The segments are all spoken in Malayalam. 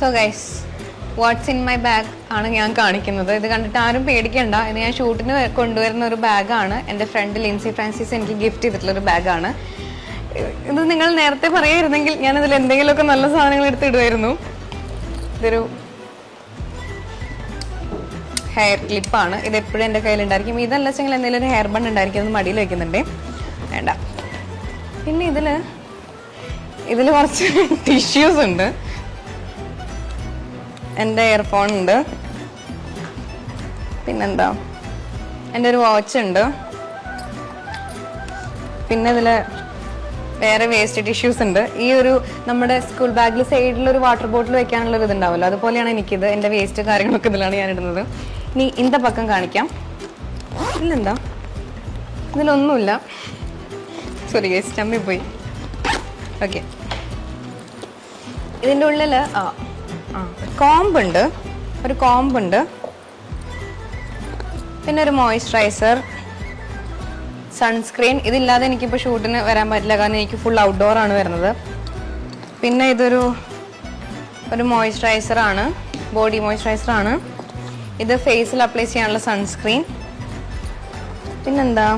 So guys, what's in my bag ആണ് ഞാൻ കാണിക്കുന്നത്. ഇത് കണ്ടിട്ട് ആരും പേടിക്കണ്ട. ഇത് ഞാൻ ഷൂട്ടിന് കൊണ്ടുവരുന്ന ഒരു ബാഗാണ്. എൻ്റെ ഫ്രണ്ട് ലിൻസി ഫ്രാൻസിസ് എനിക്ക് ഗിഫ്റ്റ് ചെയ്തിട്ടുള്ളൊരു ബാഗാണ്. ഇത് നിങ്ങൾ നേരത്തെ പറയായിരുന്നെങ്കിൽ ഞാനതിൽ എന്തെങ്കിലുമൊക്കെ നല്ല സാധനങ്ങൾ എടുത്തിടുമായിരുന്നു. ഇതൊരു ഹെയർ ക്ലിപ്പാണ്. ഇത് എപ്പോഴും എൻ്റെ കയ്യിലുണ്ടായിരിക്കും. ഇതല്ല വെച്ചെങ്കിൽ എന്തെങ്കിലും ഒരു ഹെയർ ബൺ ഉണ്ടായിരിക്കും. അത് മടിയിൽ വെക്കുന്നുണ്ടേ, വേണ്ട. പിന്നെ ഇതിൽ കുറച്ച് ടിഷ്യൂസ് ഉണ്ട്. എൻ്റെ ഇയർഫോൺ ഉണ്ട്. പിന്നെന്താ, എൻ്റെ ഒരു വാച്ച് ഉണ്ട്. പിന്നെ ഇതിൽ വേറെ വേസ്റ്റ് ടിഷ്യൂസ് ഉണ്ട്. ഈ ഒരു നമ്മുടെ സ്കൂൾ ബാഗിൽ സൈഡിലൊരു വാട്ടർ ബോട്ടിൽ വെക്കാനുള്ളൊരു ഇതുണ്ടാവുമല്ലോ, അതുപോലെയാണ് എനിക്കിത്. എൻ്റെ വേസ്റ്റ് കാര്യങ്ങളൊക്കെ ഇതിലാണ് ഞാൻ ഇടുന്നത്. ഇനി ഇന്ന പക്കം കാണിക്കാം. ഇതിലെന്താ, ഇതിലൊന്നുമില്ല. സോറി ഗൈസ്, ചമ്മിപ്പോയി. ഓക്കെ, ഇതിൻ്റെ ഉള്ളിൽ കോമ്പുണ്ട്, ഒരു കോമ്പുണ്ട്. പിന്നെ ഒരു മോയ്സ്ചറൈസർ, സൺസ്ക്രീൻ. ഇതില്ലാതെ എനിക്കിപ്പോൾ ഷൂട്ടിന് വരാൻ പറ്റില്ല, കാരണം എനിക്ക് ഫുൾ ഔട്ട്ഡോർ ആണ് വരുന്നത്. പിന്നെ ഇതൊരു മോയ്സ്ചറൈസറാണ്, ബോഡി മോയ്സ്ചറൈസറാണ്. ഇത് ഫേസിൽ അപ്ലൈ ചെയ്യാനുള്ള സൺസ്ക്രീൻ. പിന്നെന്താ,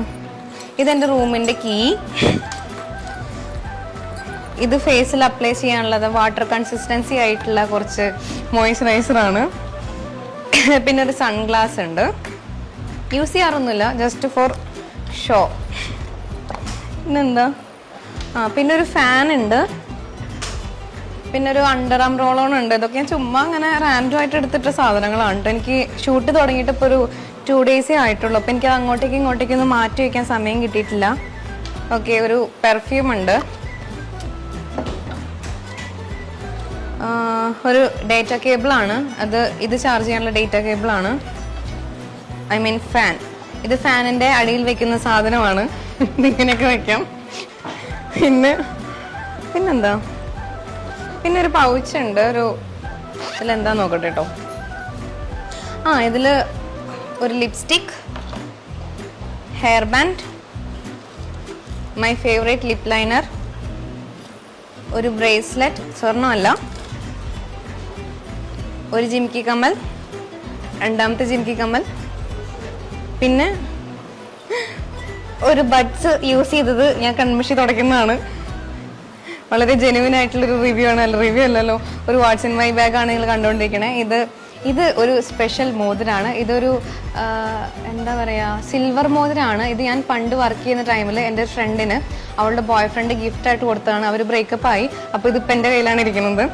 ഇതെൻ്റെ റൂമിൻ്റെ കീ. ഇത് ഫേസിൽ അപ്ലൈ ചെയ്യാനുള്ളത് വാട്ടർ കൺസിസ്റ്റൻസി ആയിട്ടുള്ള കുറച്ച് മോയ്സ്ചറൈസറാണ്. പിന്നെ ഒരു സൺഗ്ലാസ് ഉണ്ട്. യൂസ് ചെയ്യാറൊന്നുമില്ല, ജസ്റ്റ് ഫോർ ഷോ. പിന്നെന്താ, പിന്നെ ഒരു ഫാൻ ഉണ്ട്. പിന്നെ ഒരു അണ്ടർ ആം റോൾ ഓൺ ഉണ്ട്. ഇതൊക്കെ ഞാൻ ചുമ്മാ അങ്ങനെ റാൻഡം ആയിട്ട് എടുത്തിട്ട സാധനങ്ങളാണ് കേട്ടോ. എനിക്ക് ഷൂട്ട് തുടങ്ങിയിട്ട് ഇപ്പോൾ ഒരു 2 ഡേയ്സേ ആയിട്ടുള്ളൂ. അപ്പോൾ എനിക്കത് അങ്ങോട്ടേക്കൊന്നും മാറ്റി വയ്ക്കാൻ സമയം കിട്ടിയിട്ടില്ല. ഓക്കെ, ഒരു പെർഫ്യൂം ഉണ്ട്. ഒരു ഡേറ്റ കേബിളാണ്. ഇത് ചാർജ് ചെയ്യാനുള്ള ഡേറ്റ കേബിളാണ്. I mean fan. ഇത് ഫാനിൻ്റെ അടിയിൽ വെക്കുന്ന സാധനമാണ്. ഇങ്ങനെയൊക്കെ വെക്കാം. പിന്നെന്താ, പിന്നെ ഒരു പൗച്ച് ഉണ്ട്. ഇതിലെന്താ നോക്കട്ടെ കേട്ടോ. ഇതിൽ ഒരു lipstick, hair band, my favourite lip liner, ഒരു ബ്രേസ്ലെറ്റ്, സ്വർണ്ണമല്ല, ഒരു ജിംകി കമ്മൽ, രണ്ടാമത്തെ ജിംകി കമ്മൽ. പിന്നെ ഒരു ബഡ്സ് യൂസ് ചെയ്തത് ഞാൻ കൺമഷി തുടയ്ക്കുന്നതാണ്. വളരെ ജെന്യുവൻ ആയിട്ടുള്ളൊരു റിവ്യൂ ആണ്. റിവ്യൂ അല്ലല്ലോ, ഒരു വാട്ട്സ് ഇൻ മൈ ബാഗ് ആണ് നിങ്ങൾ കണ്ടുകൊണ്ടിരിക്കണേ. ഇത് ഒരു സ്പെഷ്യൽ മോതിരാണ്. ഇതൊരു എന്താ പറയുക, സിൽവർ മോതിരാണ്. ഇത് ഞാൻ പണ്ട് വർക്ക് ചെയ്യുന്ന ടൈമിൽ എൻ്റെ ഫ്രണ്ടിന് അവളുടെ ബോയ് ഫ്രണ്ട് ഗിഫ്റ്റായിട്ട് കൊടുത്തതാണ്. അവർ ബ്രേക്കപ്പ് ആയി. അപ്പോൾ ഇതിപ്പോൾ എൻ്റെ കയ്യിലാണ് ഇരിക്കുന്നത്.